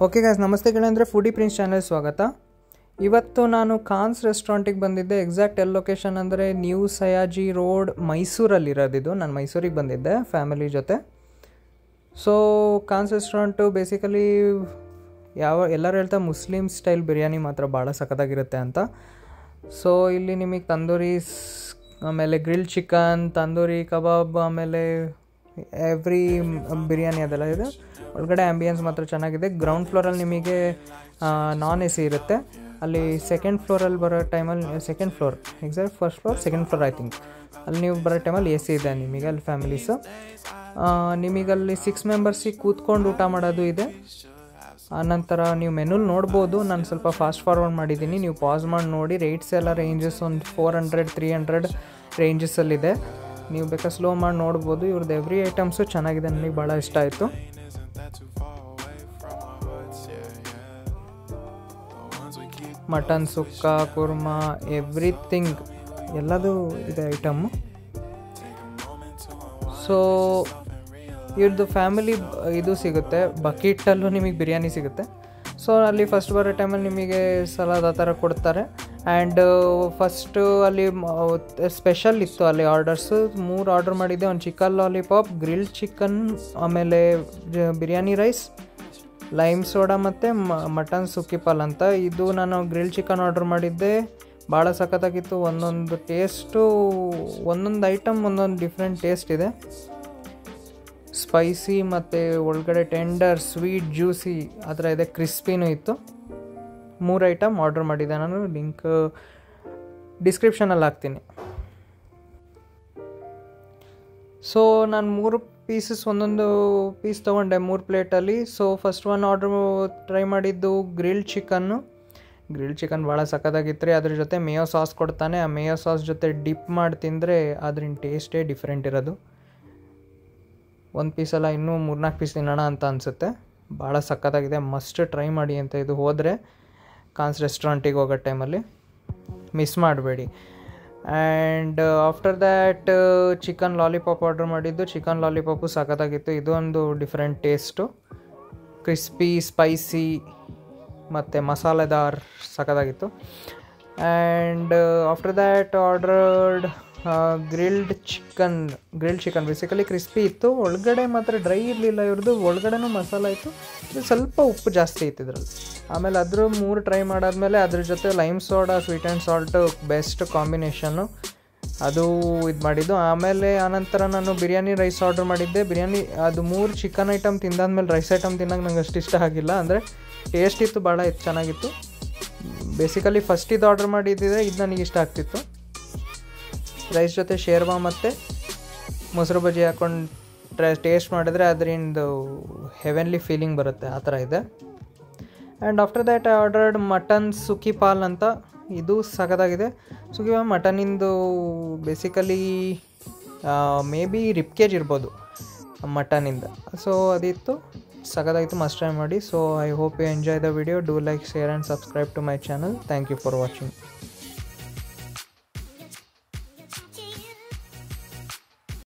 Okay guys, ನಮಸ್ತೆ ಗೆಳೆಯಂದರೆ foodie prince channel ಸ್ವಾಗತ. ಇವತ್ತು ನಾನು ಖಾನ್ಸ್ ರೆಸ್ಟೋರೆಂಟಿಗೆ ಬಂದಿದ್ದೆ. ಎಕ್ಸಾಕ್ಟ್ ಎಲ್ಲಿ ಲೊಕೇಶನ್ ಅಂದರೆ ನ್ಯೂ ಸಯಾಜಿ ರೋಡ್, ಮೈಸೂರಲ್ಲಿರೋದಿದು. ನಾನು ಮೈಸೂರಿಗೆ ಬಂದಿದ್ದೆ ಫ್ಯಾಮಿಲಿ ಜೊತೆ. ಸೊ ಖಾನ್ಸ್ ರೆಸ್ಟೋರೆಂಟು ಬೇಸಿಕಲಿ ಎಲ್ಲರೂ ಹೇಳ್ತಾ ಮುಸ್ಲಿಮ್ ಸ್ಟೈಲ್ ಬಿರಿಯಾನಿ ಮಾತ್ರ ಭಾಳ ಸಖತ್ತಾಗಿರುತ್ತೆ ಅಂತ. ಸೊ ಇಲ್ಲಿ ನಿಮಗೆ ತಂದೂರಿ, ಆಮೇಲೆ ಗ್ರಿಲ್ ಚಿಕನ್, ತಂದೂರಿ ಕಬಾಬ್, ಆಮೇಲೆ ಎವ್ರಿ ಬಿರಿಯಾನಿ ಅದೆಲ್ಲ ಇದೆ. ಒಳಗಡೆ ಆ್ಯಂಬಿಯನ್ಸ್ ಮಾತ್ರ ಚೆನ್ನಾಗಿದೆ. ಗ್ರೌಂಡ್ ಫ್ಲೋರಲ್ಲಿ ನಿಮಗೆ ನಾನ್ ಎ ಸಿ ಇರುತ್ತೆ. ಅಲ್ಲಿ ಸೆಕೆಂಡ್ ಫ್ಲೋರಲ್ಲಿ ಬರೋ ಟೈಮಲ್ಲಿ exact first floor second floor I think, ಅಲ್ಲಿ ನೀವು ಬರೋ ಟೈಮಲ್ಲಿ ಎ ಸಿ ಇದೆ ನಿಮಗೆ ಅಲ್ಲಿ ಫ್ಯಾಮಿಲೀಸು. ನಿಮಗಲ್ಲಿ 6 ಮೆಂಬರ್ಸಿಗೆ ಕೂತ್ಕೊಂಡು ಊಟ ಮಾಡೋದು ಇದೆ. ಆನಂತರ ನೀವು ಮೆನುಲಿ ನೋಡ್ಬೋದು. ನಾನು ಸ್ವಲ್ಪ ಫಾಸ್ಟ್ ಫಾರ್ವರ್ಡ್ ಮಾಡಿದ್ದೀನಿ, ನೀವು ಪಾಸ್ ಮಾಡಿ ನೋಡಿ. ರೇಟ್ಸ್ ಎಲ್ಲ ರೇಂಜಸ್ ಒಂದು 400-300 ರೇಂಜಸಲ್ಲಿದೆ. ನೀವು ಬೇಕಾದ್ರೆ ಸ್ಲೋ ಮಾಡಿ ನೋಡ್ಬೋದು. ಇವ್ರದ್ದು ಎವ್ರಿ ಐಟಮ್ಸು ಚೆನ್ನಾಗಿದೆ, ನನಗೆ ಭಾಳ ಇಷ್ಟ ಆಯಿತು. ಮಟನ್ ಸುಕ್ಕ, ಕುರ್ಮಾ, ಎವ್ರಿಥಿಂಗ್ ಎಲ್ಲದೂ ಇದೆ ಐಟಮ್ಮು. ಸೊ ಇವ್ರದ್ದು ಫ್ಯಾಮಿಲಿ ಇದು ಸಿಗುತ್ತೆ, ಬಕೀಟಲ್ಲೂ ನಿಮಗೆ ಬಿರಿಯಾನಿ ಸಿಗುತ್ತೆ. ಸೊ ಅಲ್ಲಿ ಫಸ್ಟ್ ಬರೋ ಟೈಮಲ್ಲಿ ನಿಮಗೆ ಸಲಾದ್ ಆ ಥರ ಕೊಡ್ತಾರೆ. ಆ್ಯಂಡ್ ಫಸ್ಟು ಅಲ್ಲಿ ಸ್ಪೆಷಲ್ ಇತ್ತು ಅಲ್ಲಿ ಆರ್ಡರ್ಸು. 3 ಆರ್ಡರ್ ಮಾಡಿದ್ದೆ. ಒಂದು ಚಿಕನ್ ಲಾಲಿಪಾಪ್, ಗ್ರಿಲ್ಡ್ ಚಿಕನ್, ಆಮೇಲೆ ಬಿರಿಯಾನಿ ರೈಸ್, ಲೈಮ್ ಸೋಡಾ ಮತ್ತು ಮಟನ್ ಸುಕ್ಕಿಪಾಲ್ ಅಂತ. ಇದು ನಾನು ಗ್ರಿಲ್ಡ್ ಚಿಕನ್ ಆರ್ಡರ್ ಮಾಡಿದ್ದೆ. ಭಾಳ ಸಖತ್ತಾಗಿತ್ತು. ಒಂದೊಂದು ಟೇಸ್ಟು, ಒಂದೊಂದು ಐಟಮ್ ಒಂದೊಂದು ಡಿಫ್ರೆಂಟ್ ಟೇಸ್ಟ್ ಇದೆ. ಸ್ಪೈಸಿ ಮತ್ತು ಒಳಗಡೆ ಟೆಂಡರ್, ಸ್ವೀಟ್, ಜ್ಯೂಸಿ ಆ ಥರ ಇದೆ. ಕ್ರಿಸ್ಪಿನೂ ಇತ್ತು. 3 ಐಟಮ್ ಆರ್ಡರ್ ಮಾಡಿದ್ದೆ ನಾನು. ಲಿಂಕ್ ಡಿಸ್ಕ್ರಿಪ್ಷನಲ್ಲಿ ಹಾಕ್ತೀನಿ. ಸೊ ನಾನು 3 ಪೀಸಸ್, ಒಂದೊಂದು ಪೀಸ್ ತೊಗೊಂಡೆ 3 ಪ್ಲೇಟಲ್ಲಿ. So first one order try ಮಾಡಿದ್ದು ಗ್ರಿಲ್ಡ್ ಚಿಕನ್ ಭಾಳ ಸಖತ್ತಾಗಿತ್ತು ರೀ. ಅದ್ರ ಜೊತೆ ಮೇಯೋ ಸಾಸ್ ಕೊಡ್ತಾನೆ. ಆ ಮೇಯೋ ಸಾಸ್ ಜೊತೆ ಡಿಪ್ ಮಾಡಿ ತಿಂದರೆ ಅದ್ರಿನ ಟೇಸ್ಟೇ ಡಿಫ್ರೆಂಟ್ ಇರೋದು. ಒಂದು ಪೀಸಲ್ಲ ಇನ್ನೂ 3-4 ಪೀಸ್ ತಿನ್ನೋಣ ಅಂತ ಅನಿಸುತ್ತೆ. ಭಾಳ ಸಖತ್ತಾಗಿದೆ, ಮಸ್ಟ್ ಟ್ರೈ ಮಾಡಿ ಅಂತ. ಇದು ಹೋದರೆ ಖಾನ್ಸ್ ರೆಸ್ಟೋರೆಂಟಿಗೆ ಹೋಗೋ ಟೈಮಲ್ಲಿ ಮಿಸ್ ಮಾಡಬೇಡಿ. And after that chicken lollipop order ಮಾಡಿದ್ದು. ಚಿಕನ್ ಲಾಲಿಪಾಪು ಸಖತ್ತಾಗಿತ್ತು. ಇದು ಒಂದು ಡಿಫ್ರೆಂಟ್ ಟೇಸ್ಟು, ಕ್ರಿಸ್ಪಿ, ಸ್ಪೈಸಿ ಮತ್ತು ಮಸಾಲೆದಾರ್, ಸಖತ್ತಾಗಿತ್ತು. And after that ordered grilled chicken basically crispy ಇತ್ತು. ಒಳಗಡೆ ಮಾತ್ರ ಡ್ರೈ ಇರಲಿಲ್ಲ ಇವ್ರದ್ದು. ಒಳಗಡೆನೂ ಮಸಾಲ ಇತ್ತು, ಸ್ವಲ್ಪ ಉಪ್ಪು ಜಾಸ್ತಿ ಇತ್ತು ಇದರಲ್ಲಿ. ಆಮೇಲೆ ಅದ್ರ 3 ಟ್ರೈ ಮಾಡಾದ್ಮೇಲೆ ಅದ್ರ ಜೊತೆ lime soda, sweet and salt best combination, ಅದು ಇದು ಮಾಡಿದ್ದು. ಆಮೇಲೆ ಆನಂತರ ನಾನು ಬಿರಿಯಾನಿ ರೈಸ್ ಆರ್ಡರ್ ಮಾಡಿದ್ದೆ. ಬಿರಿಯಾನಿ ಅದು 3 ಚಿಕನ್ ಐಟಮ್ ತಿಂದಾದ್ಮೇಲೆ ರೈಸ್ ಐಟಮ್ ತಿನ್ನೋಕೆ ನಂಗೆ ಅಷ್ಟು ಇಷ್ಟ ಆಗಿಲ್ಲ. ಅಂದರೆ ಟೇಸ್ಟ್ ಇತ್ತು, ಭಾಳ ಚೆನ್ನಾಗಿತ್ತು. ಬೇಸಿಕಲಿ ಫಸ್ಟ್ ಇದು ಆರ್ಡರ್ ಮಾಡಿದ್ದಿದ್ರೆ ಇದು ನನಗೆ ಇಷ್ಟ ಆಗ್ತಿತ್ತು. ರೈಸ್ ಜೊತೆ ಶೇರ್ವಾ ಮತ್ತು ಮೊಸರು ಬಜ್ಜಿ ಹಾಕ್ಕೊಂಡು ಟೇಸ್ಟ್ ಮಾಡಿದ್ರೆ ಅದರಿಂದ ಹೆವೆನ್ಲಿ ಫೀಲಿಂಗ್ ಬರುತ್ತೆ, ಆ ಥರ ಇದೆ. And after that I ordered mutton ಸುಕ್ಕಿಪಾಲ್ ಅಂತ. ಇದು ಸಖತ್ತಾಗಿದೆ. ಸುಕ್ಕಿಪಾಲ್ ಮಟನಿಂದು basically maybe rib cage ಇರ್ಬೋದು ಮಟನಿಂದ. ಸೊ ಅದಿತ್ತು, ಸಖತ್ತಾಗಿತ್ತು, ಮಸ್ಟ್ ಟ್ರೈ ಮಾಡಿ. So I hope you enjoy the video. Do like, share and subscribe to my channel. Thank you for watching.